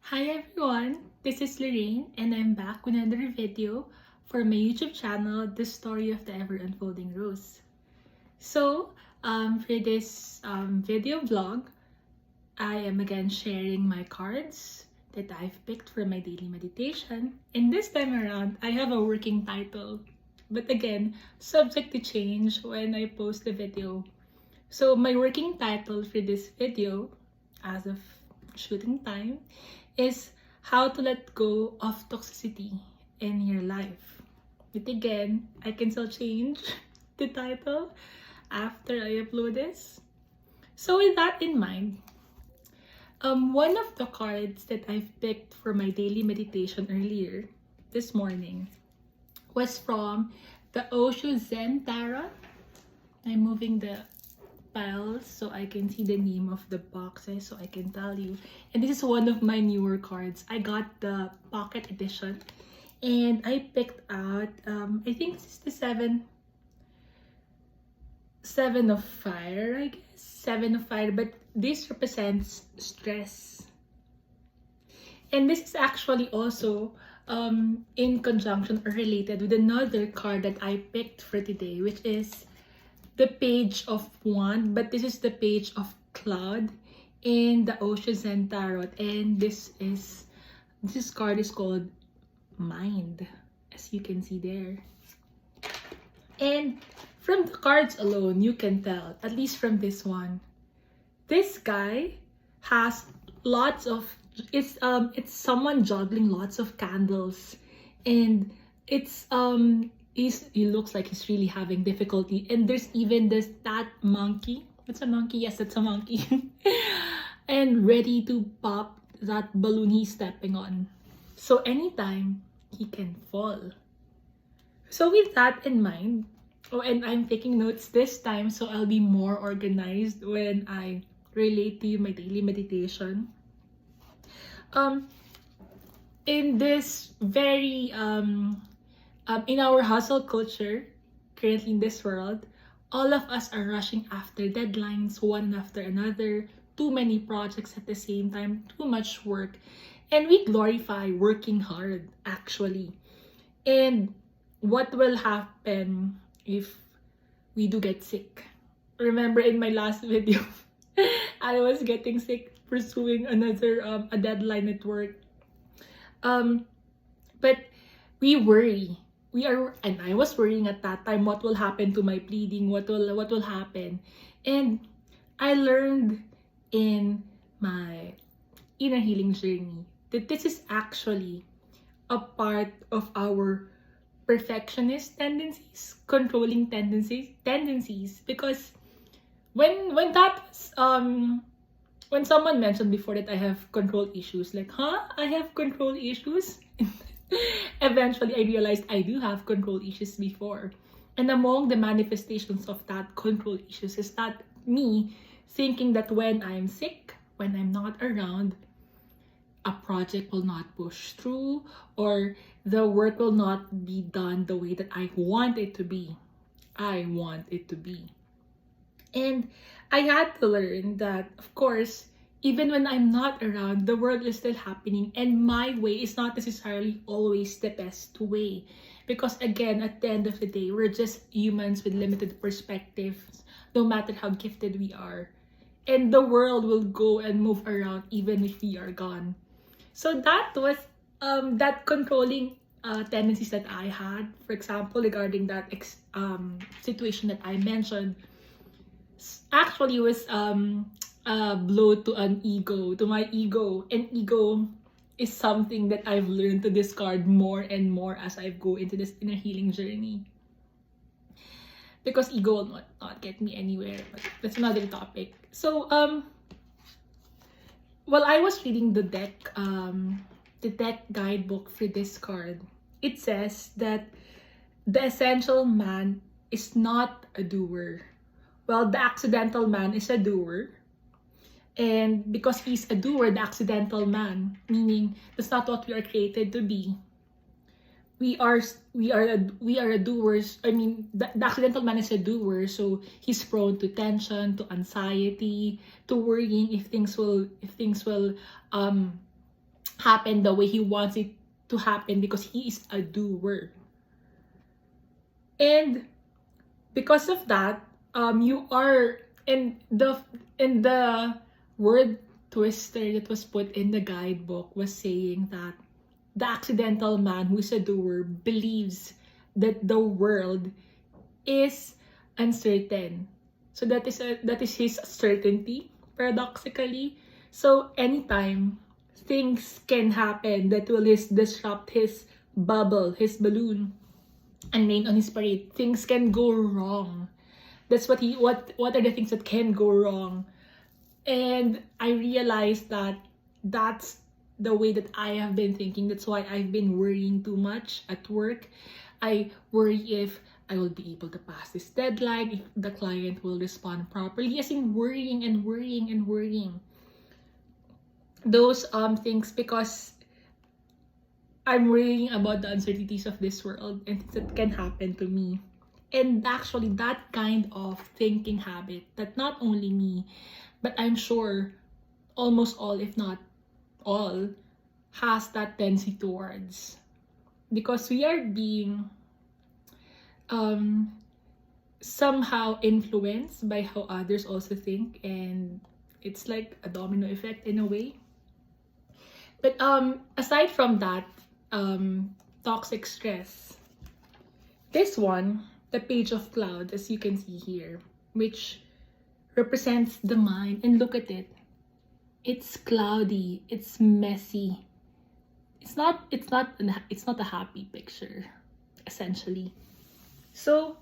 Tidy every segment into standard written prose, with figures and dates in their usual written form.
Hi everyone, this is Loraine and I'm back with another video for my YouTube channel, The Story of the Ever Unfolding Rose. For this video vlog, I am again sharing my cards that I've picked for my daily meditation. And this time around, I have a working title, but again, subject to change when I post the video. So my working title for this video, as of shooting time, is how to let go of toxicity in your life. But again, I can still change the title after I upload this. So with that in mind, one of the cards that I've picked for my daily meditation earlier this morning was from the Osho Zen Tarot. I'm moving the piles so I can see the name of the boxes so I can tell you. And this is one of my newer cards. I got the pocket edition and I picked out I think this is the seven of fire, I guess. Seven of fire, but this represents stress. And this is actually also in conjunction or related with another card that I picked for today, which is the page of wand, but this is the page of cloud in the Osho Zen Tarot, and this card is called mind, as you can see there. And from the cards alone, you can tell, at least from this one, this guy has lots of it's someone juggling lots of candles, and he looks like he's really having difficulty. And there's even that monkey. That's a monkey. Yes, that's a monkey. And ready to pop that balloon he's stepping on. So anytime he can fall. So with that in mind, and I'm taking notes this time so I'll be more organized when I relate to you my daily meditation. In this very in our hustle culture, currently in this world, all of us are rushing after deadlines, one after another, too many projects at the same time, too much work. And we glorify working hard, actually. And what will happen if we do get sick? Remember in my last video, I was getting sick pursuing another a deadline at work. But we worry. And I was worrying at that time, what will happen to my bleeding, what will happen. And I learned in my inner healing journey that this is actually a part of our perfectionist tendencies, controlling tendencies. Because when someone mentioned before that I have control issues, like, I have control issues? Eventually, I realized I do have control issues before. And among the manifestations of that control issues is that me thinking that when I'm sick, when I'm not around, a project will not push through, or the work will not be done the way that I want it to be. I want it to be. And I had to learn that, of course, even when I'm not around, the world is still happening, and my way is not necessarily always the best way. Because again, at the end of the day, we're just humans with limited perspectives, no matter how gifted we are. And the world will go and move around even if we are gone. So that was that controlling tendencies that I had, for example, regarding that situation that I mentioned, actually was a blow to my ego. And ego is something that I've learned to discard more and more as I go into this inner healing journey. Because ego will not get me anywhere, but that's another topic. So while I was reading the deck guidebook for this card, it says that the essential man is not a doer. Well, the accidental man is a doer. And because he's a doer, the accidental man, meaning that's not what we are created to be. We are a doers. I mean, the accidental man is a doer, so he's prone to tension, to anxiety, to worrying if things will happen the way he wants it to happen because he is a doer. And because of that, you are in the word twister that was put in the guidebook was saying that the accidental man who's a doer believes that the world is uncertain. So that is his certainty, paradoxically. So anytime things can happen that will disrupt his bubble, his balloon, and rain on his parade. Things can go wrong. That's what are the things that can go wrong. And I realized that that's the way that I have been thinking. That's why I've been worrying too much at work. I worry if I will be able to pass this deadline, if the client will respond properly. Yes, in worrying and worrying and worrying. Those things, because I'm worrying about the uncertainties of this world and things that can happen to me. And actually, that kind of thinking habit, that not only me, but I'm sure almost all, if not all, has that tendency towards. Because we are being somehow influenced by how others also think, and it's like a domino effect in a way. But aside from that, toxic stress, this one, the page of cloud, as you can see here, which represents the mind, and look at it, it's cloudy, it's messy, it's not a happy picture, essentially. So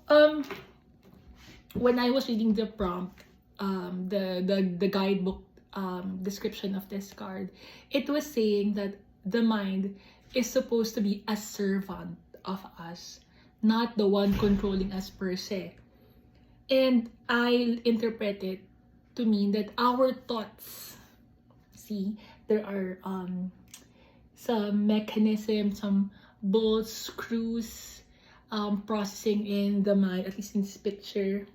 when I was reading the prompt, the guidebook description of this card, it was saying that the mind is supposed to be a servant of us, not the one controlling us per se. And I interpret it to mean that our thoughts, see, there are some mechanisms, some bolts, screws, processing in the mind, at least in this picture.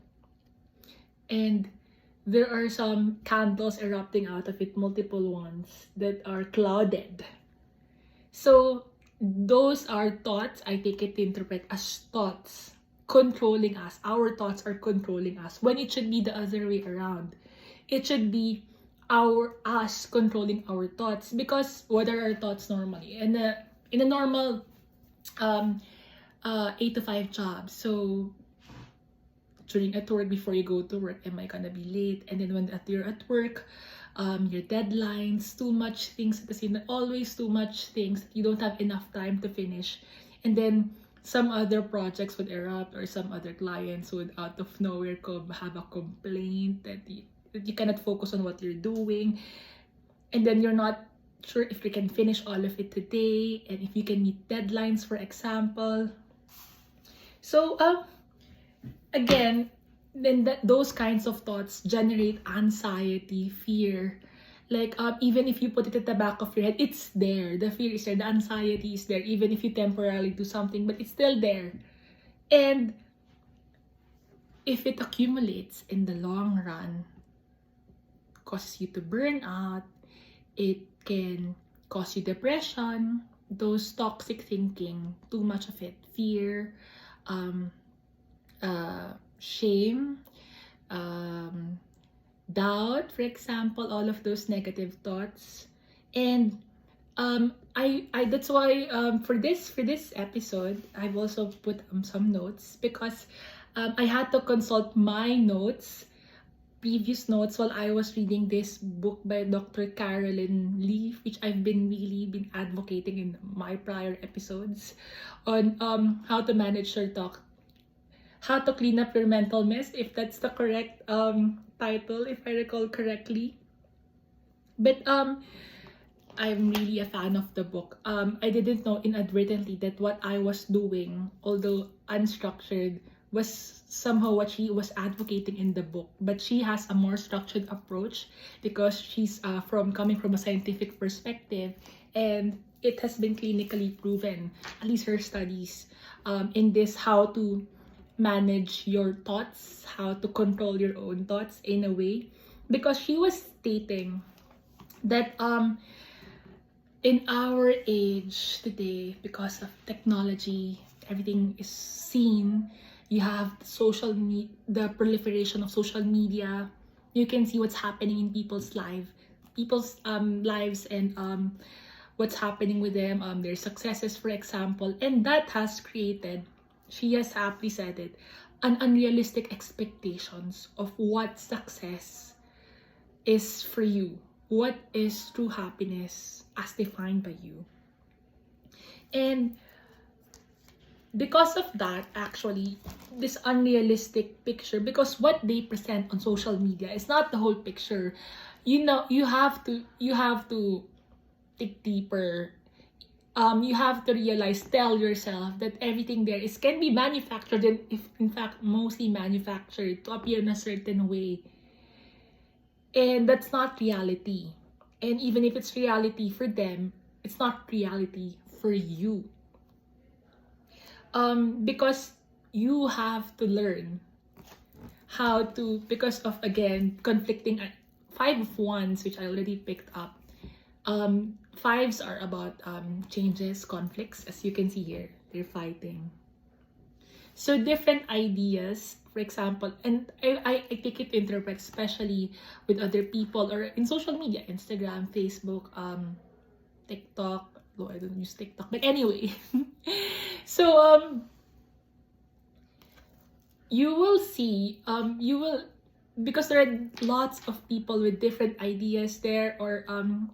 And there are some candles erupting out of it, multiple ones that are clouded. So those are thoughts, I take it to interpret as thoughts controlling us. Our thoughts are controlling us, when it should be the other way around. It should be us controlling our thoughts. Because what are our thoughts normally? In a normal 8 to 5 job, so during at work, before you go to work, am I gonna be late? And then when you're at work, your deadlines, too much things at the same time, always too much things, you don't have enough time to finish. And then some other projects would erupt, or some other clients would out of nowhere have a complaint that you cannot focus on what you're doing. And then you're not sure if you can finish all of it today, and if you can meet deadlines, for example. So again, then those kinds of thoughts generate anxiety, fear. Like even if you put it at the back of your head, it's there. The fear is there, the anxiety is there, even if you temporarily do something, but it's still there. And if it accumulates in the long run, causes you to burn out, it can cause you depression, those toxic thinking, too much of it, fear, shame, doubt, for example, all of those negative thoughts. And I that's why for this episode, I've also put some notes, because I had to consult my previous notes while I was reading this book by Dr. Carolyn Leaf, which I've been advocating in my prior episodes on how to manage your talk, how to clean up your mental mess, if that's the correct title, if I recall correctly. But I'm really a fan of the book. I didn't know inadvertently that what I was doing, although unstructured, was somehow what she was advocating in the book. But she has a more structured approach, because she's coming from a scientific perspective, and it has been clinically proven, at least her studies, in this, how to manage your thoughts, how to control your own thoughts in a way. Because she was stating that In our age today, because of technology, everything is seen. You have the proliferation of social media. You can see what's happening in people's lives, and what's happening with them, their successes, for example, and that has created, she has aptly said it, an unrealistic expectations of what success is for you. What is true happiness as defined by you? And because of that, actually, this unrealistic picture, because what they present on social media is not the whole picture. You know, you have to dig deeper. You have to realize, tell yourself that everything there is can be manufactured, and if in fact mostly manufactured to appear in a certain way. And that's not reality. And even if it's reality for them, it's not reality for you. Because you have to learn how to, because of, again, conflicting 5 of Wands, which I already picked up. Fives are about changes, conflicts, as you can see here. They're fighting. So different ideas, for example, and I take it to interpret, especially with other people or in social media, Instagram, Facebook, TikTok. Though I don't use TikTok, but anyway. So you will see, because there are lots of people with different ideas there, or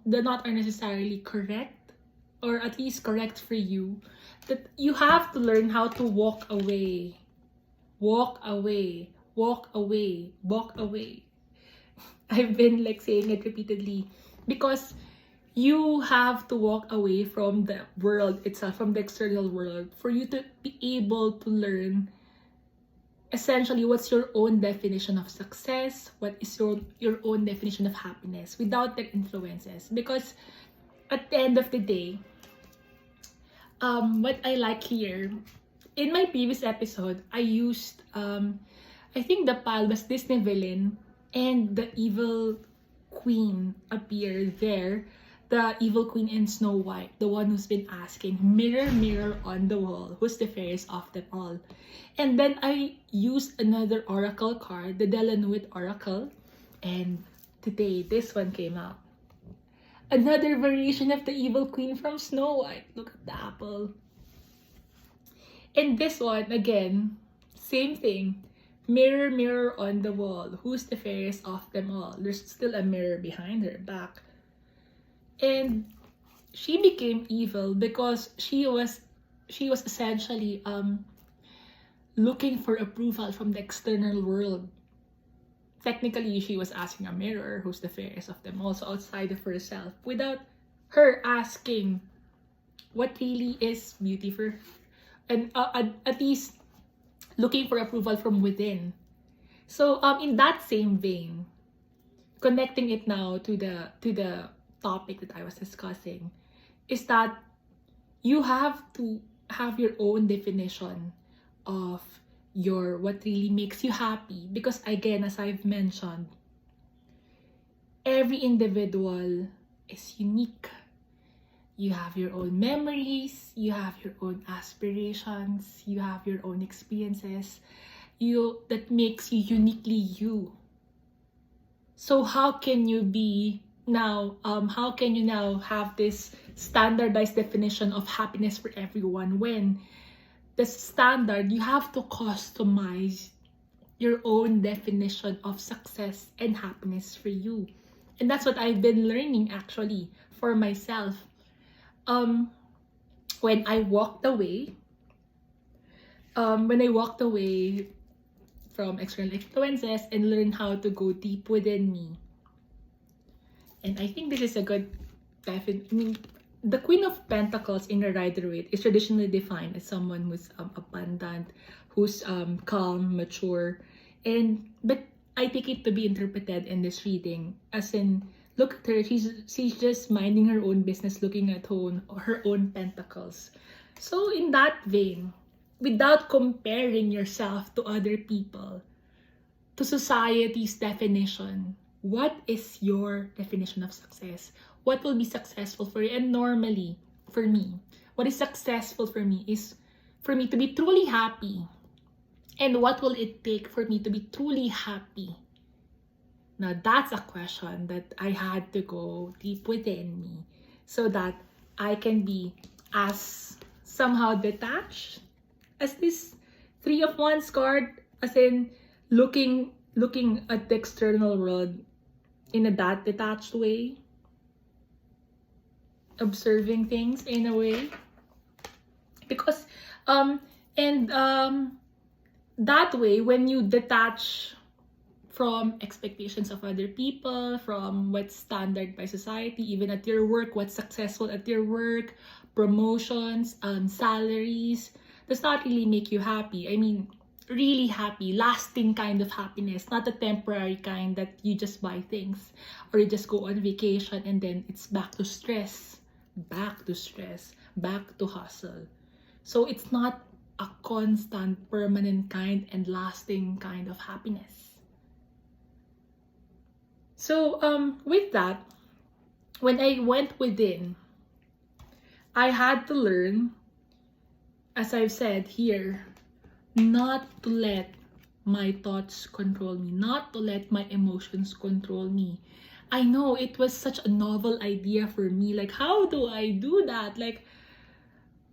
they're not necessarily correct, or at least correct for you, that you have to learn how to walk away. Walk away. Walk away. Walk away. I've been like saying it repeatedly, because you have to walk away from the world itself, from the external world, for you to be able to learn essentially what's your own definition of success, what is your own definition of happiness without their influences. Because at the end of the day, what I like here, in my previous episode, I used, I think the pal was Disney villain, and the evil queen appeared there. The evil queen in Snow White, the one who's been asking, mirror, mirror on the wall, who's the fairest of them all? And then I used another oracle card, the Delanuit Oracle, and today this one came out. Another variation of the evil queen from Snow White. Look at the apple. And this one, again, same thing. Mirror, mirror on the wall, who's the fairest of them all? There's still a mirror behind her back. And she became evil because she was essentially looking for approval from the external world. Technically, she was asking a mirror who's the fairest of them, also outside of herself, without her asking what really is beautiful, and at least looking for approval from within. So in that same vein, connecting it now to the topic that I was discussing, is that you have to have your own definition of what really makes you happy. Because again, as I've mentioned, every individual is unique. You have your own memories, you have your own aspirations, you have your own experiences, that makes you uniquely you. So how can you now have this standardized definition of happiness for everyone, when the standard, you have to customize your own definition of success and happiness for you? And that's what I've been learning, actually, for myself. When I walked away from external influences and learned how to go deep within me. And I think this is a good the Queen of Pentacles in the Rider-Waite is traditionally defined as someone who's abundant, who's calm, mature, but I take it to be interpreted in this reading as in, look at her, she's just minding her own business, looking at her own pentacles. So in that vein, without comparing yourself to other people, to society's definition, what is your definition of success? what will be successful for you. And normally, for me, what is successful for me is for me to be truly happy. And what will it take for me to be truly happy? Now, that's a question that I had to go deep within me so that I can be as somehow detached as this Three of Wands card, as in looking at the external world in a that detached way, observing things in a way, because that way, when you detach from expectations of other people, from what's standard by society, even at your work, what's successful at your work, promotions, salaries, does not really make you happy. I mean, really happy, lasting kind of happiness, not a temporary kind that you just buy things or you just go on vacation and then it's back to stress, back to hustle. So it's not a constant, permanent kind and lasting kind of happiness. So with that, when I went within, I had to learn, as I've said here, not to let my thoughts control me, not to let my emotions control me. I know it was such a novel idea for me. Like, how do I do that? Like,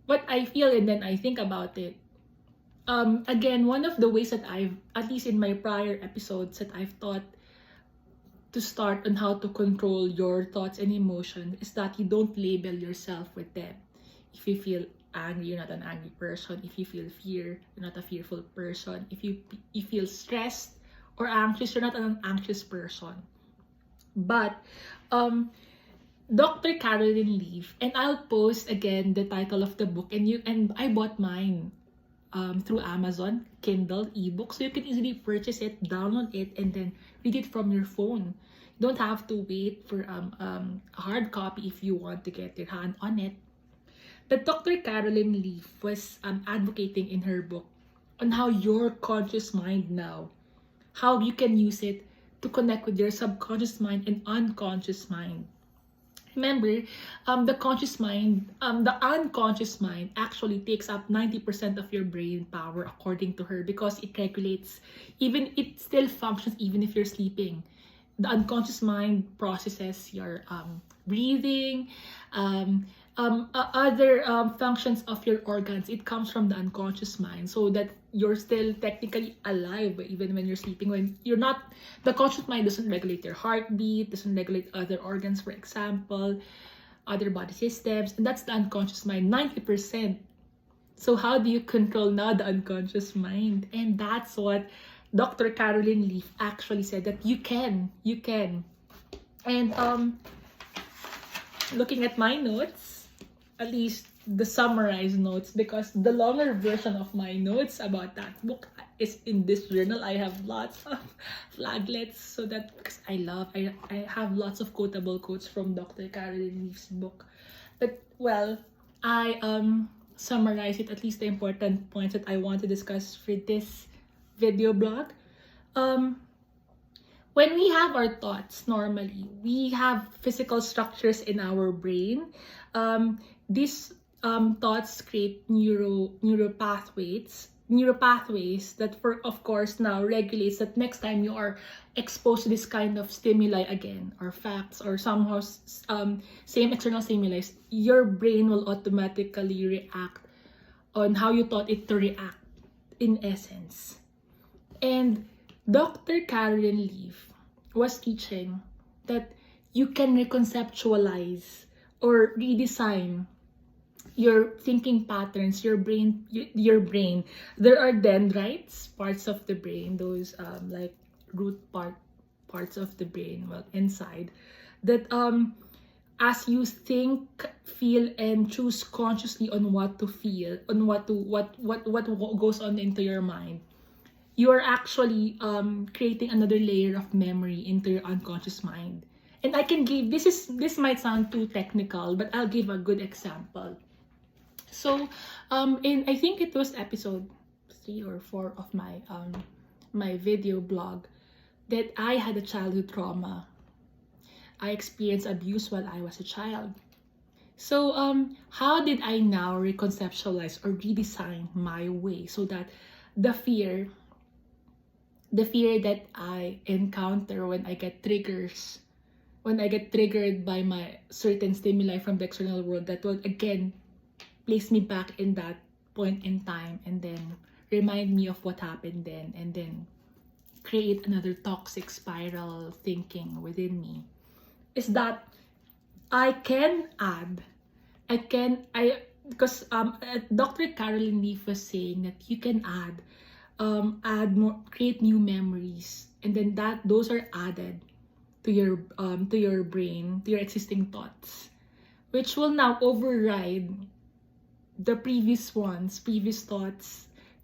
what I feel and then I think about it. Again, one of the ways that I've, at least in my prior episodes, that I've thought to start on how to control your thoughts and emotions is that you don't label yourself with them. If you feel angry, you're not an angry person. If you feel fear, you're not a fearful person. If you feel stressed or anxious, you're not an anxious person. But Dr. Caroline Leaf, and I'll post again the title of the book, and I bought mine through Amazon, Kindle ebook, so you can easily purchase it, download it, and then read it from your phone. You don't have to wait for a hard copy if you want to get your hand on it. But Dr. Caroline Leaf was advocating in her book on how your conscious mind now, how you can use it to connect with your subconscious mind and unconscious mind. Remember, the unconscious mind actually takes up 90% of your brain power, according to her, because it regulates, it still functions even if you're sleeping. The unconscious mind processes your breathing, other functions of your organs. It comes from the unconscious mind, so that you're still technically alive even when you're sleeping. When you're not, the conscious mind doesn't regulate your heartbeat, doesn't regulate other organs, for example, other body systems, and that's the unconscious mind, 90%. So how do you control now the unconscious mind? And that's what Dr. Caroline Leaf actually said, that you can. And looking at my notes, at least the summarized notes, because the longer version of my notes about that book is in this journal. I have lots of flaglets, so that, because I have lots of quotable quotes from Dr. Caroline Leaf's book. But well, I summarize it, at least the important points that I want to discuss for this video blog. When we have our thoughts, normally we have physical structures in our brain. These thoughts create neural pathways that, of course, now regulates that next time you are exposed to this kind of stimuli again, or facts, or somehow same external stimuli, your brain will automatically react on how you thought it to react, in essence. And Dr. Caroline Leaf was teaching that you can reconceptualize or redesign your thinking patterns, your brain. There are dendrites, parts of the brain, those like root parts of the brain, well, inside, that as you think, feel, and choose consciously on what to feel, on what goes on into your mind, you are actually creating another layer of memory into your unconscious mind. And I can give, this might sound too technical, but I'll give a good example. So I think it was episode 3 or 4 of my video blog, that I had a childhood trauma. I experienced abuse while I was a child. So how did I now reconceptualize or redesign my way so that the fear that I encounter when I get triggered by my certain stimuli from the external world, that will again place me back in that point in time and then remind me of what happened then, and then create another toxic spiral thinking within me, is that I can add, because Dr. Caroline Leaf was saying that you can add more, create new memories, and then those are added to your brain, to your existing thoughts, which will now override the previous thoughts,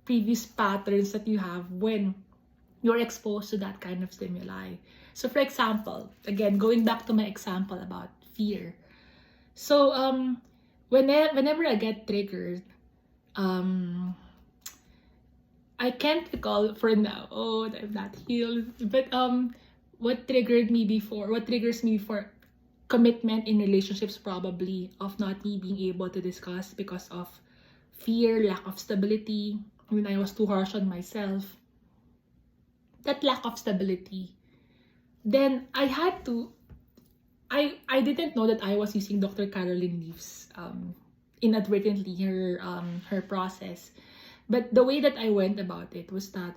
previous patterns that you have when you're exposed to that kind of stimuli. So for example, again, going back to my example about fear. So whenever I get triggered, I can't recall for now. Oh, I'm not healed. But what triggers me before, commitment in relationships, probably, of not me being able to discuss because of fear, lack of stability, when I was too harsh on myself. That lack of stability. Then I had to, I didn't know that I was using Dr. Caroline Leaf's inadvertently her process. But the way that I went about it was that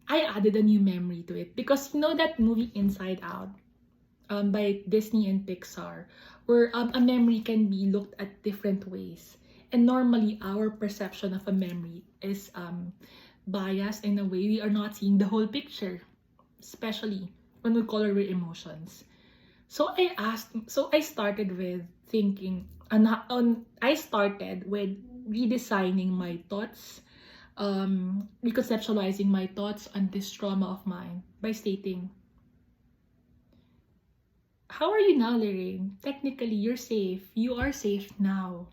I added a new memory to it, because you know that movie Inside Out by Disney and Pixar, where a memory can be looked at different ways, and normally our perception of a memory is biased in a way we are not seeing the whole picture, especially when we color with emotions. So I started with thinking, I started with redesigning my thoughts, reconceptualizing my thoughts on this trauma of mine by stating, how are you now, Loraine? Technically, you're safe. You are safe now.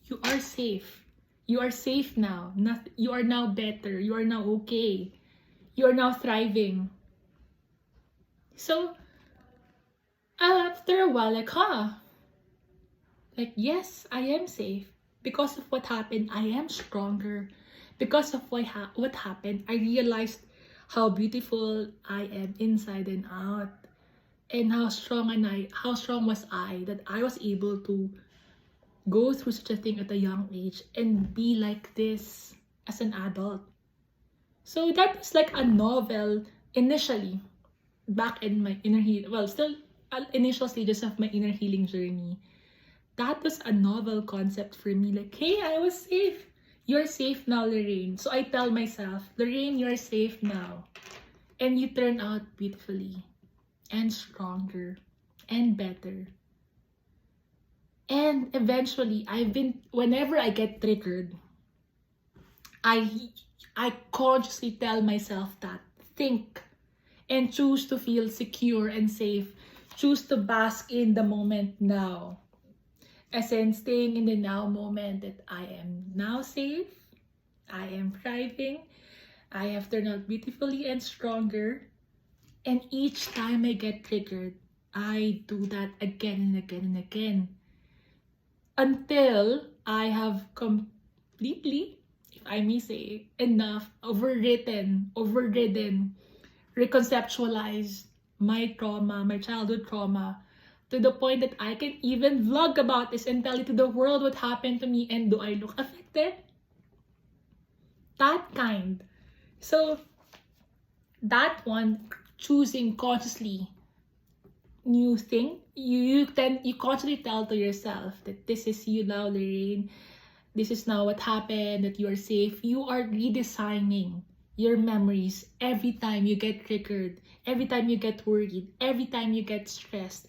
You are safe. You are safe now. You are now better. You are now okay. You are now thriving. So, after a while, like, yes, I am safe. Because of what happened, I am stronger. Because of what happened, I realized how beautiful I am inside and out. And how strong was I that I was able to go through such a thing at a young age and be like this as an adult. So that was like a novel initially, back in my still initial stages of my inner healing journey. That was a novel concept for me. Like, hey, I was safe. You're safe now, Loraine. So I tell myself, Loraine, you're safe now. And you turn out beautifully and stronger and better. And eventually, whenever I get triggered, I consciously tell myself that, think, and choose to feel secure and safe. Choose to bask in the moment now. As in, staying in the now moment, that I am now safe, I am thriving, I have turned out beautifully and stronger. And each time I get triggered, I do that again and again and again, until I have completely, if I may say, overridden, reconceptualized my trauma, my childhood trauma, to the point that I can even vlog about this and tell it to the world what happened to me. And do I look affected? That kind. So that one, choosing consciously new thing, you constantly tell to yourself that this is you now, Loraine. This is now what happened, that you are safe. You are redesigning your memories every time you get triggered, every time you get worried, every time you get stressed.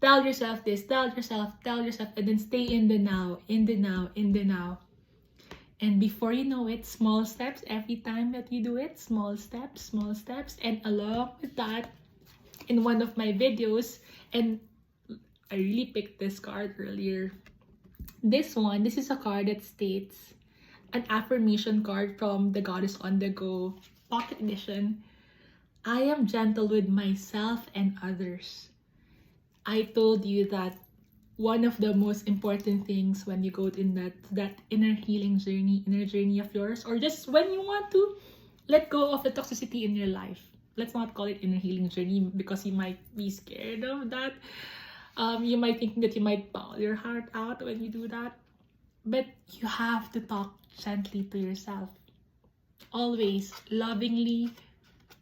Tell yourself this, tell yourself, and then stay in the now, in the now, in the now. And before you know it, small steps every time that you do it, small steps. And along with that, in one of my videos, and I really picked this card earlier. This is a card that states, an affirmation card from the Goddess on the Go Pocket Edition. I am gentle with myself and others. I told you that one of the most important things when you go in that inner healing journey, inner journey of yours, or just when you want to let go of the toxicity in your life. Let's not call it inner healing journey because you might be scared of that. You might think that you might bawl your heart out when you do that. But you have to talk gently to yourself. Always, lovingly,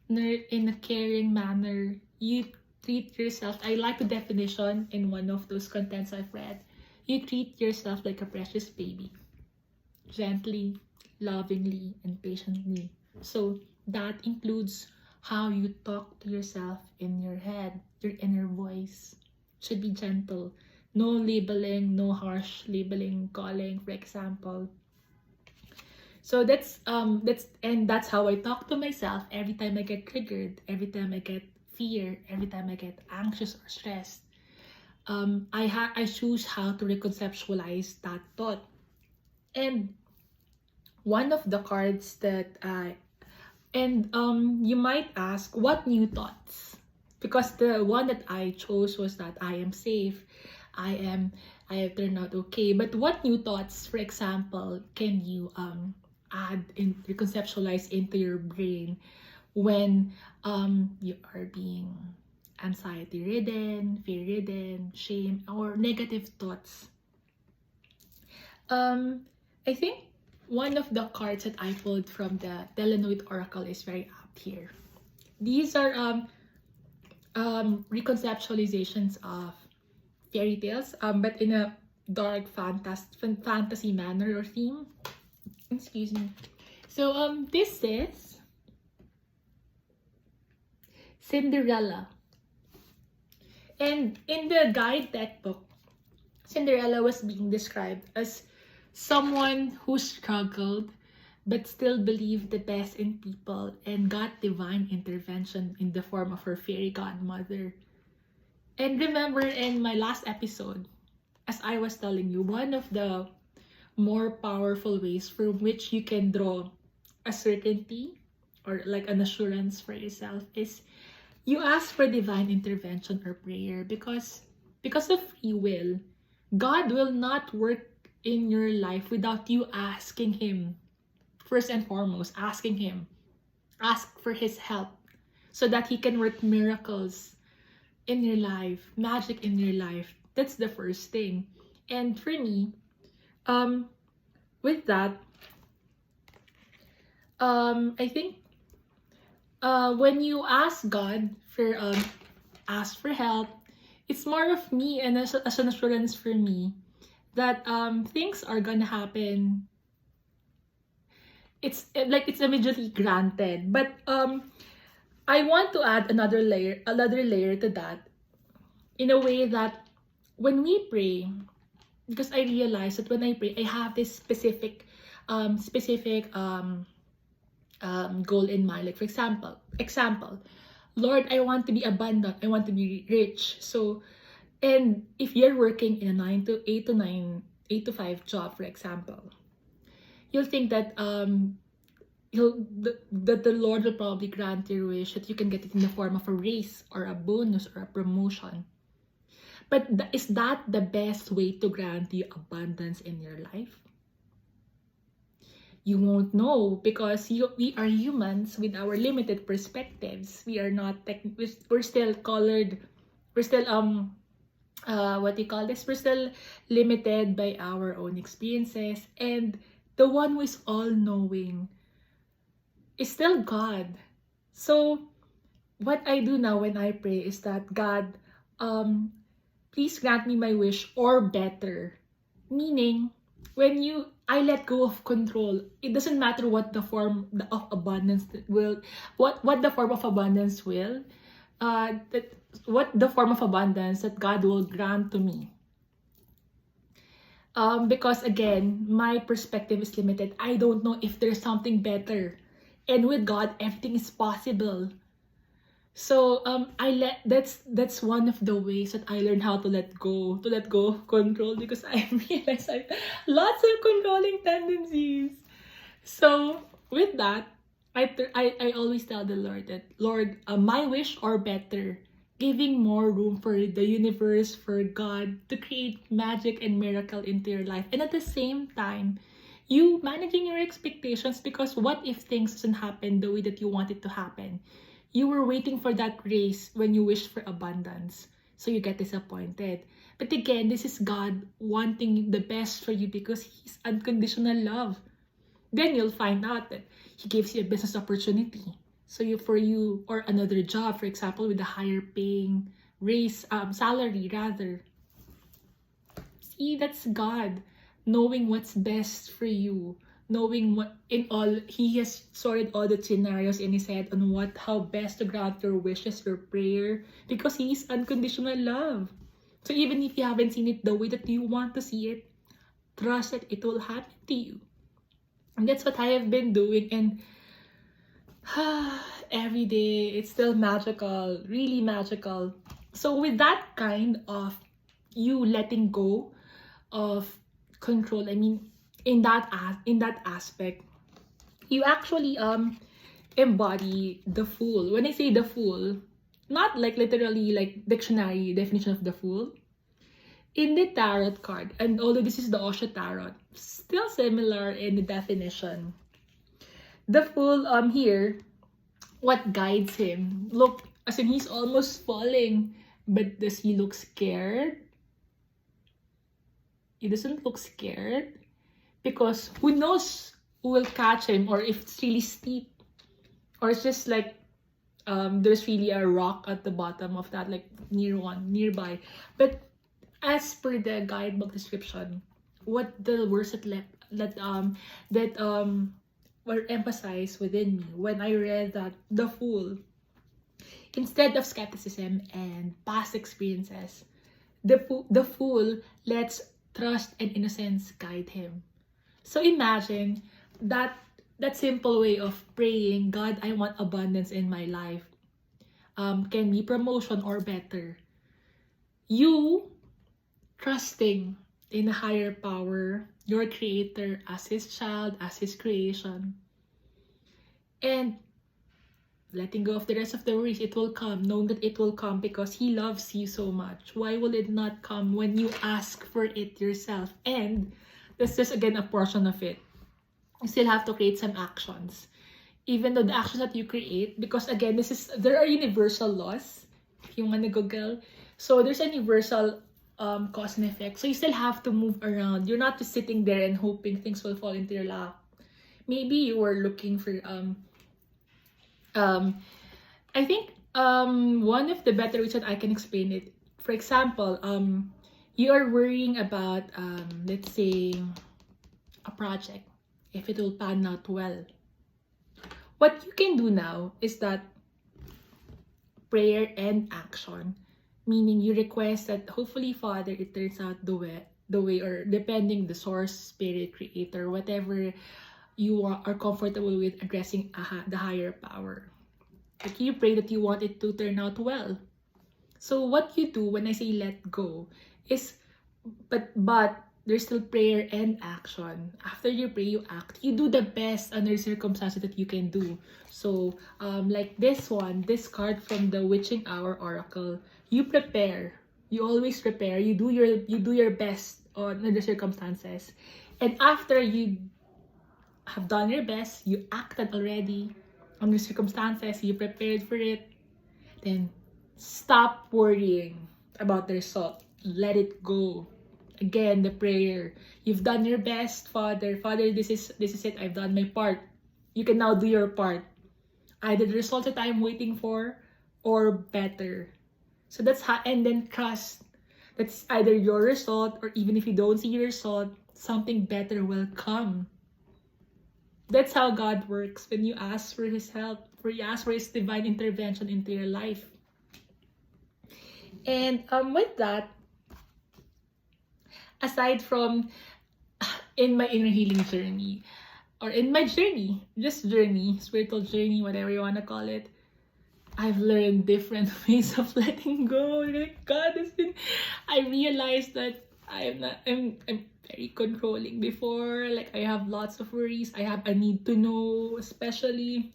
in a caring manner. You treat yourself. I like the definition in one of those contents I've read. You treat yourself like a precious baby. Gently, lovingly, and patiently. So that includes how you talk to yourself in your head, your inner voice. Should be gentle. No labeling, no harsh labeling, calling, for example. So that's how I talk to myself every time I get triggered, every time I get fear, every time I get anxious or stressed. I choose how to reconceptualize that thought. And one of the cards that you might ask, what new thoughts? Because the one that I chose was that I am safe, I have turned out okay. But what new thoughts, for example, can you add in, reconceptualize into your brain when you are being anxiety ridden, fear ridden, shame, or negative thoughts? I think one of the cards that I pulled from the Delanoid Oracle is very apt here. These are reconceptualizations of fairy tales, but in a dark fantasy manner or theme. Excuse me. So this is Cinderella. And in the guide textbook, Cinderella was being described as someone who struggled but still believed the best in people and got divine intervention in the form of her fairy godmother. And remember in my last episode, as I was telling you, one of the more powerful ways from which you can draw a certainty or like an assurance for yourself is you ask for divine intervention or prayer, because of free will, God will not work in your life without you asking Him. First and foremost, asking Him. Ask for His help so that He can work miracles in your life, magic in your life. That's the first thing. And for me, with that, I think when you ask God for ask for help, it's more of me and as an assurance for me that things are gonna happen. It's like it's immediately granted. But I want to add another layer to that, in a way that when we pray, because I realize that when I pray, I have this specific goal in mind. Like for example, Lord, I want to be abundant. I want to be rich. So, and if you're working in a 8 to 5 job, for example, you'll think that the Lord will probably grant your wish, that you can get it in the form of a raise or a bonus or a promotion. But is that the best way to grant you abundance in your life? You won't know, because we are humans with our limited perspectives. We are not we're still colored. We're still what do you call this? We're still limited by our own experiences, and the one who is all-knowing is still God. So what I do now when I pray is that, God, please grant me my wish or better. Meaning, when I let go of control, it doesn't matter what the form of abundance will, what the form of abundance will, what the form of abundance that God will grant to me. Because again, my perspective is limited. I don't know if there's something better, and with God, everything is possible. So that's one of the ways that I learned how to let go of control, because I realized I have lots of controlling tendencies. So with that, I always tell the Lord that, Lord, my wish or better, giving more room for the universe, for God to create magic and miracle into your life. And at the same time, you managing your expectations, because what if things doesn't happen the way that you want it to happen? You were waiting for that grace when you wished for abundance. So you get disappointed. But again, this is God wanting the best for you because He's unconditional love. Then you'll find out that He gives you a business opportunity. So for you, or another job, for example, with a higher paying salary rather. See, that's God knowing what's best for you. Knowing what He has sorted all the scenarios in His head on how best to grant your wishes, your prayer, because He is unconditional love. So even if you haven't seen it the way that you want to see it, trust that it will happen to you. And that's what I have been doing, and every day it's still magical, really magical. So with that kind of you letting go of control, I mean, in that aspect, you actually embody the fool. When I say the fool, not like literally like dictionary definition of the fool. In the tarot card, and although this is the Osho tarot, still similar in the definition. The fool here, what guides him? Look, as in he's almost falling, but does he look scared? He doesn't look scared, because who knows who will catch him, or if it's really steep, or it's just like there's really a rock at the bottom of that, like nearby. But as per the guidebook description, what the words that were emphasized within me when I read that the fool, instead of skepticism and past experiences, the fool lets trust and innocence guide him. So imagine that simple way of praying, God, I want abundance in my life. Can be promotion or better. You trusting in a higher power, your creator, as His child, as His creation. And letting go of the rest of the worries, it will come, knowing that it will come because He loves you so much. Why will it not come when you ask for it yourself? And that's just again a portion of it. You still have to create some actions. Even though the actions that you create, because again, there are universal laws, if you want to Google. So there's a universal cause and effect. So you still have to move around. You're not just sitting there and hoping things will fall into your lap. Maybe you were looking for I think one of the better ways that I can explain it, for example, you are worrying about let's say a project, if it will pan out well. What you can do now is that prayer and action, meaning you request that hopefully, Father, it turns out the way, or depending the source, spirit, creator, whatever you are comfortable with addressing the higher power. Like you pray that you want it to turn out well. So what you do when I say let go is, but there's still prayer and action. After you pray, you act. You do the best under circumstances that you can do. So like this card from the Witching Hour Oracle, you prepare. You always prepare. You do your best under the circumstances. And after you have done your best, you acted already under circumstances, you prepared for it, then stop worrying about the result. Let it go. Again, the prayer. You've done your best, Father. Father, this is it. I've done my part. You can now do your part. Either the result that I'm waiting for or better. So that's how, and then trust. That's either your result, or even if you don't see your result, something better will come. That's how God works when you ask for His help, when you ask for His divine intervention into your life. And with that, aside from in my inner healing journey, or in my journey, just journey, spiritual journey, whatever you want to call it, I've learned different ways of letting go. Like, God has been, I realized that I'm very controlling before. Like, I have lots of worries. I have a need to know, especially.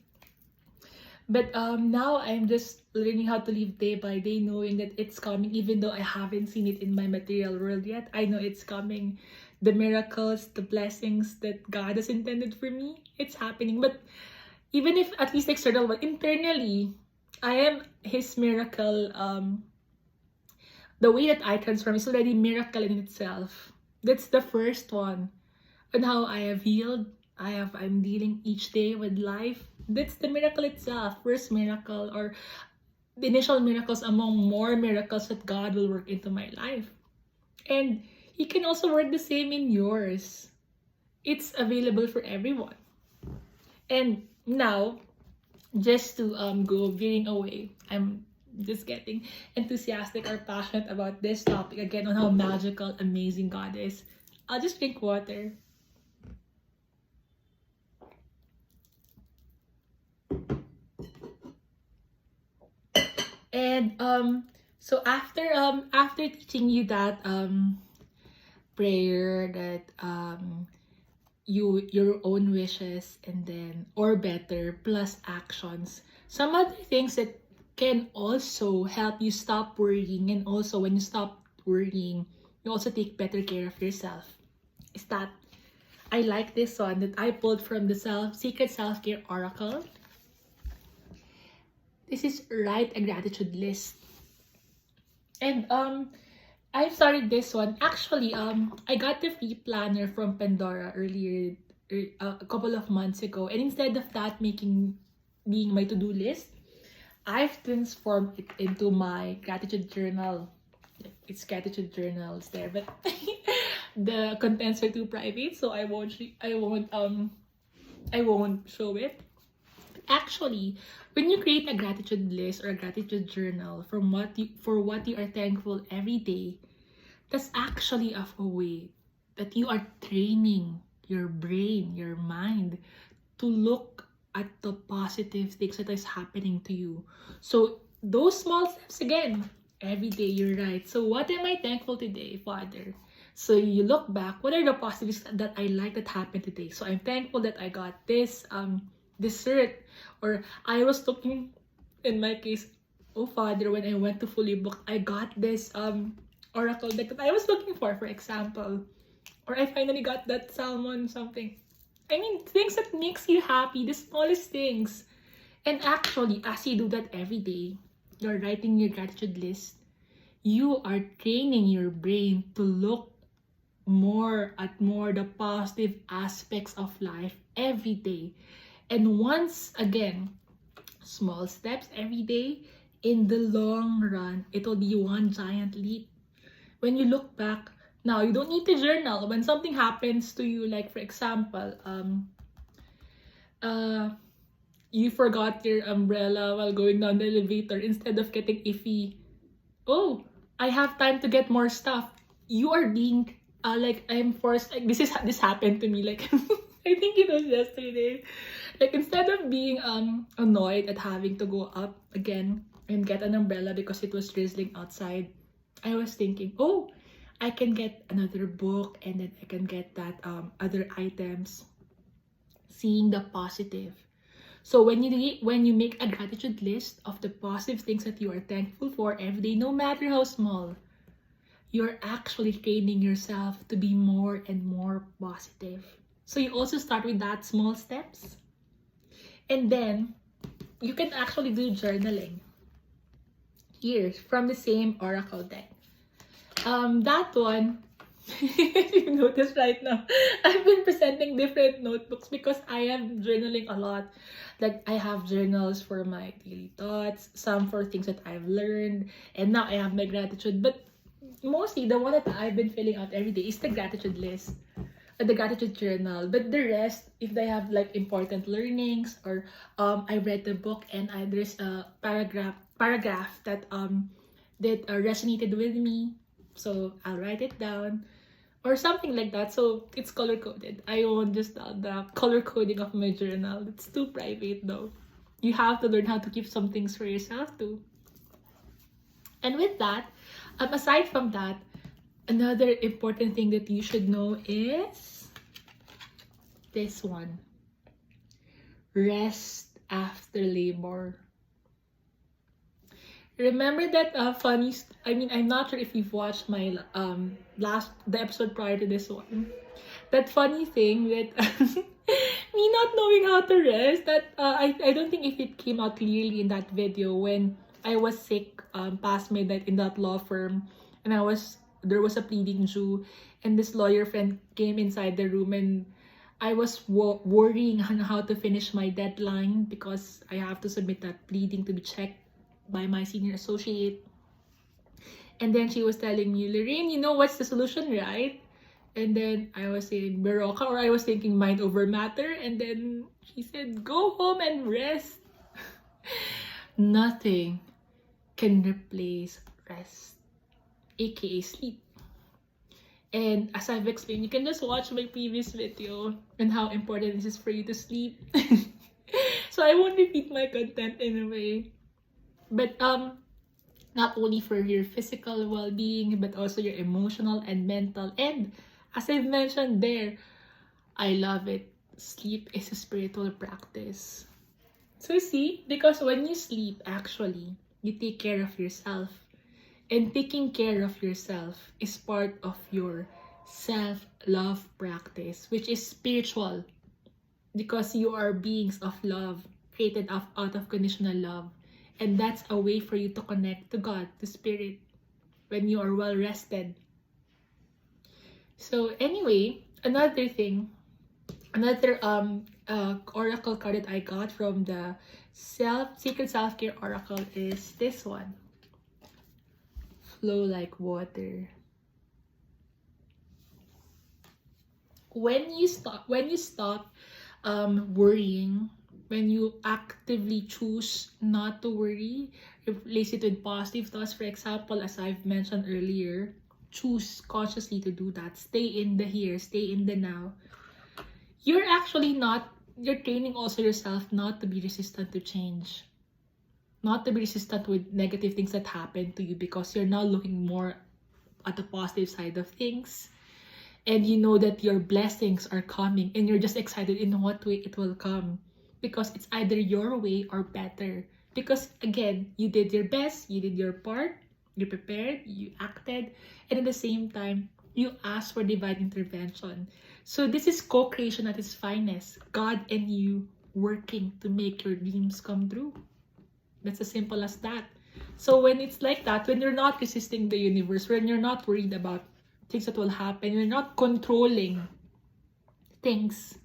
But now I'm just learning how to live day by day, knowing that it's coming, even though I haven't seen it in my material world yet. I know it's coming. The miracles, the blessings that God has intended for me, it's happening. But even if at least external, but internally, I am His miracle. The way that I transform is already miracle in itself. That's the first one. And how I have healed, I'm dealing each day with life. That's the miracle itself. First miracle, or the initial miracles among more miracles that God will work into my life. And He can also work the same in yours. It's available for everyone. And now, just to go veering away, I'm just getting enthusiastic or passionate about this topic again, on how magical, amazing God is. I'll just drink water. And so after teaching you that prayer, that your own wishes, and then or better plus actions, some other things that can also help you stop worrying, and also when you stop worrying, you also take better care of yourself, is that I like this one that I pulled from the Secret Self-Care Oracle. This is write a gratitude list. And I started this one. Actually, I got the free planner from Pandora earlier, a couple of months ago. And instead of that being my to-do list, I've transformed it into my gratitude journal. It's gratitude journals there, but the contents are too private, so I won't show it. Actually, when you create a gratitude list or a gratitude journal for what you are thankful every day, that's actually a way that you are training your brain, your mind, to look at the positive things that is happening to you. So those small steps again, every day, you're right. So what am I thankful today, Father? So you look back, what are the positives that I like that happened today? So I'm thankful that I got this dessert, or I was looking, in my case, oh Father, when I went to Fully Booked, I got this oracle deck that I was looking for example, or I finally got that salmon something. I mean, things that makes you happy, the smallest things. And actually, as you do that every day, you're writing your gratitude list, you are training your brain to look more the positive aspects of life every day. And once again, small steps every day, in the long run, it'll be one giant leap. When you look back, now you don't need to journal. When something happens to you, like for example, you forgot your umbrella while going down the elevator, instead of getting iffy, oh, I have time to get more stuff. You are being like, I'm forced, like this happened to me, like I think it was yesterday. Like, instead of being annoyed at having to go up again and get an umbrella because it was drizzling outside, I was thinking, oh, I can get another book, and then I can get that other items. Seeing the positive. So when you make a gratitude list of the positive things that you are thankful for every day, no matter how small, you're actually training yourself to be more and more positive. So you also start with that small steps. And then you can actually do journaling. Here, from the same oracle deck. That one, you notice right now, I've been presenting different notebooks because I am journaling a lot. Like, I have journals for my daily thoughts, some for things that I've learned, and now I have my gratitude. But mostly, the one that I've been filling out every day is the gratitude list, the gratitude journal. But the rest, if they have like important learnings, or I read the book and there's a paragraph that resonated with me, so I'll write it down, or something like that. So it's color coded. I won't just the color coding of my journal. It's too private though. You have to learn how to keep some things for yourself too. And with that, aside from that, another important thing that you should know is this one. Rest after labor. Remember that I'm not sure if you've watched my the episode prior to this one. That funny thing that me not knowing how to rest, that I don't think if it came out clearly in that video when I was sick past midnight in that law firm, and there was a pleading due, and this lawyer friend came inside the room, and I was worrying on how to finish my deadline because I have to submit that pleading to be checked by my senior associate. And then she was telling me, Loraine, you know what's the solution, right? And then I was saying Baroka, or I was thinking mind over matter. And then she said, go home and rest. Nothing can replace rest, aka sleep. And as I've explained, you can just watch my previous video and how important it is for you to sleep. So I won't repeat my content in a way. But not only for your physical well-being, but also your emotional and mental. And as I've mentioned there, I love it. Sleep is a spiritual practice. So see, because when you sleep, actually, you take care of yourself. And taking care of yourself is part of your self-love practice, which is spiritual. Because you are beings of love, created out of conditional love. And that's a way for you to connect to God, to Spirit, when you are well rested. So anyway, another oracle card that I got from the Secret Self-Care Oracle is this one. Flow like water. When you stop worrying, when you actively choose not to worry, replace it with positive thoughts. For example, as I've mentioned earlier, choose consciously to do that. Stay in the here, stay in the now. You're training also yourself not to be resistant to change. Not to be resistant with negative things that happen to you, because you're now looking more at the positive side of things. And you know that your blessings are coming, and you're just excited in what way it will come. Because it's either your way or better. Because again, you did your best, you did your part, you prepared, you acted, and at the same time, you asked for divine intervention. So this is co-creation at its finest. God and you working to make your dreams come true. That's as simple as that. So when it's like that, when you're not resisting the universe, when you're not worried about things that will happen, you're not controlling things.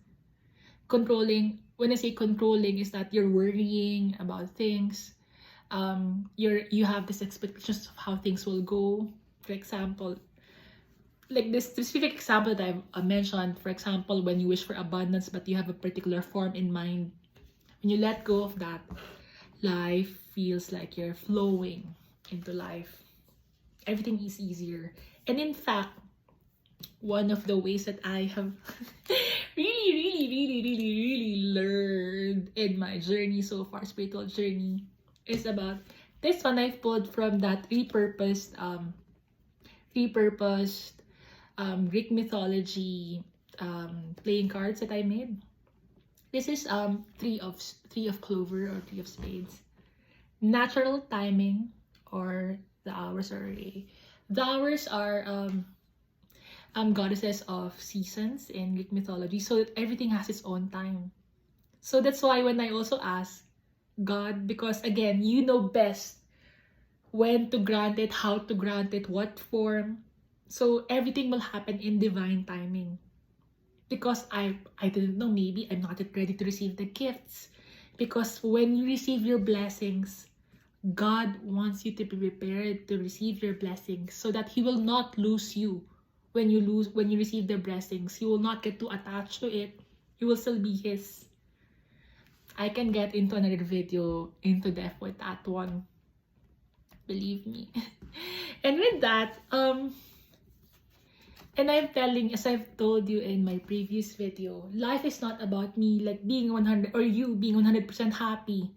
When I say controlling, is that you're worrying about things. You have this expectations of how things will go. For example, like this specific example that I've mentioned, for example, when you wish for abundance but you have a particular form in mind, when you let go of that, life feels like you're flowing into life. Everything is easier. And in fact, one of the ways that I have really learned in my journey so far, spiritual journey, is about this one I've pulled from that repurposed Greek mythology playing cards that I made. This is three of clover, or three of spades. Natural timing, or the hours are the hours are goddesses of seasons in Greek mythology, so everything has its own time. So that's why when I also ask God, because again, you know best when to grant it, how to grant it, what form. So everything will happen in divine timing. Because I didn't know, maybe I'm not yet ready to receive the gifts. Because when you receive your blessings, God wants you to be prepared to receive your blessings so that He will not lose you when you receive the blessings. You will not get too attached to it. You will still be His. I can get into another video into depth with that one. Believe me. And with that, and I'm telling, as I've told you in my previous video, life is not about me like being 100 or you being 100% happy.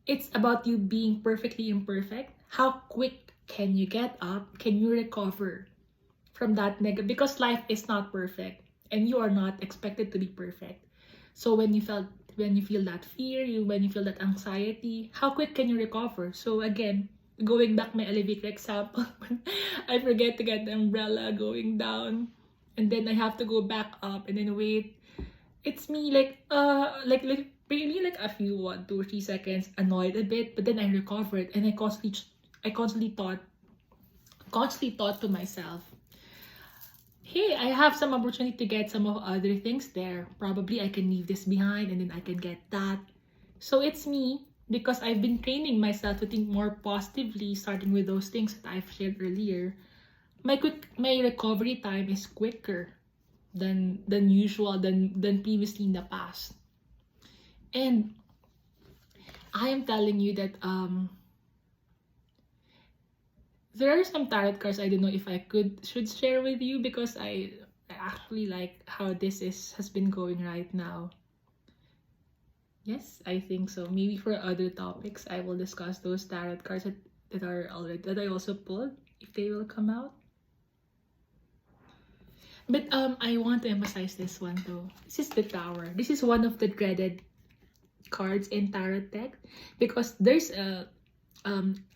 It's about you being perfectly imperfect. How quick can you get up? Can you recover from that negative? Because life is not perfect and you are not expected to be perfect. So when you felt when you feel that fear, when you feel that anxiety, how quick can you recover? So again, going back my elevator example, when I forget to get the umbrella going down, and then I have to go back up and then wait. It's me like really like a few 1, 2, 3 seconds annoyed a bit, but then I recovered and I constantly thought to myself, hey, I have some opportunity to get some of other things there. Probably I can leave this behind and then I can get that. So it's me, because I've been training myself to think more positively, starting with those things that I've shared earlier. My recovery time is quicker than usual, than previously in the past. And I am telling you that there are some tarot cards I don't know if I should share with you, because I actually like how this has been going right now. Yes, I think so. Maybe for other topics I will discuss those tarot cards that I also pulled, if they will come out. But I want to emphasize this one though. This is the Tower. This is one of the dreaded cards in tarot deck, because there's a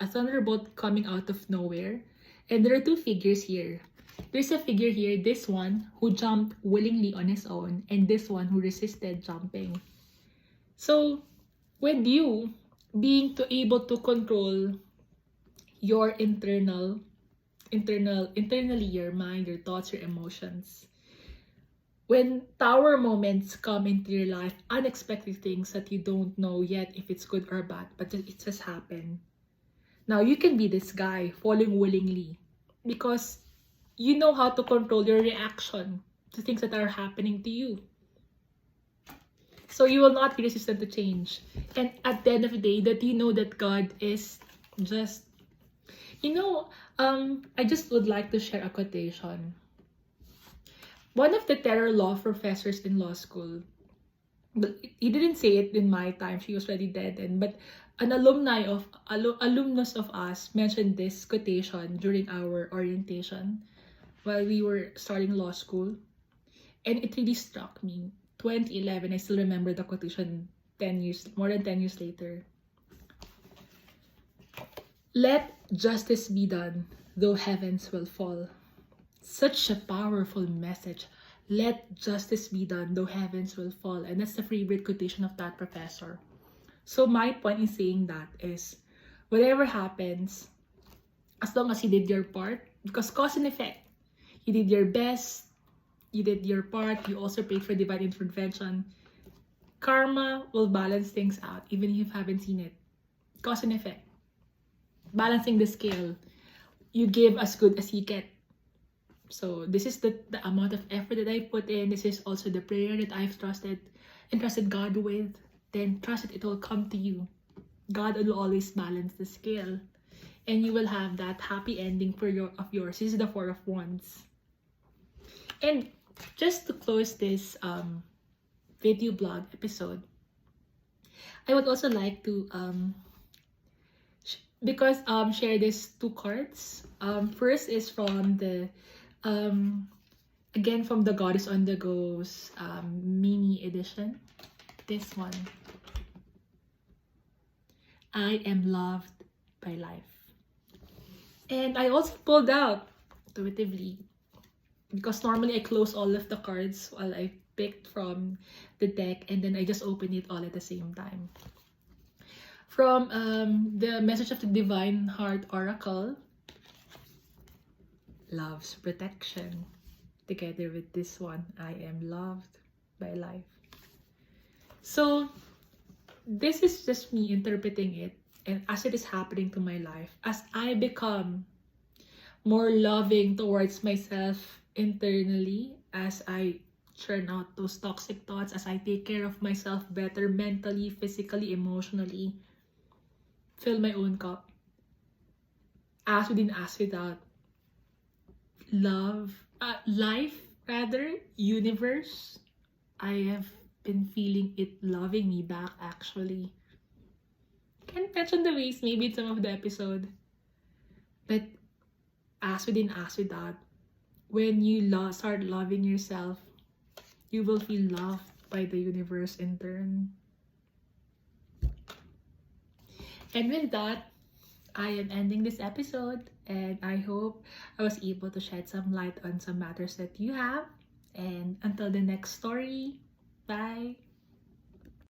thunderbolt coming out of nowhere, and there are two figures here. There's a figure here, this one who jumped willingly on his own, and this one who resisted jumping. So with you being able to control your internally, your mind, your thoughts, your emotions, when Tower moments come into your life, unexpected things that you don't know yet if it's good or bad, but it just happened. Now you can be this guy falling willingly, because you know how to control your reaction to things that are happening to you. So you will not be resistant to change. And at the end of the day, that you know that God is just, I just would like to share a quotation. One of the terror law professors in law school, but he didn't say it in my time, she was already dead, but an alumnus of us mentioned this quotation during our orientation while we were starting law school, and it really struck me. 2011, I still remember the quotation more than 10 years later. Let justice be done, though heavens will fall. Such a powerful message. Let justice be done, though heavens will fall. And that's the favorite quotation of that professor. So my point in saying that is, whatever happens, as long as you did your part, because cause and effect, you did your best, you did your part, you also prayed for divine intervention, karma will balance things out, even if you haven't seen it. Cause and effect. Balancing the scale. You give as good as you get. So this is the amount of effort that I put in. This is also the prayer that I've trusted God with. Then trust it will come to you. God will always balance the scale, and you will have that happy ending of yours. This is the Four of Wands. And just to close this video blog episode, I would also like to share these two cards. First is from the again from the Goddess on the Go's mini edition. This one. I am loved by life. And I also pulled out intuitively, because normally I close all of the cards while I picked from the deck, and then I just open it all at the same time. From the Message of the Divine Heart Oracle, Love's Protection. Together with this one, I am loved by life. So this is just me interpreting it, and as it is happening to my life, as I become more loving towards myself internally, as I churn out those toxic thoughts, as I take care of myself better mentally, physically, emotionally, fill my own cup, as within, as without, life, universe, I have been feeling it loving me back actually. Can't mention the ways maybe in some of the episode, but as within, as without, when you start loving yourself, you will feel loved by the universe in turn. And with that, I am ending this episode, and I hope I was able to shed some light on some matters that you have. And until the next story, bye.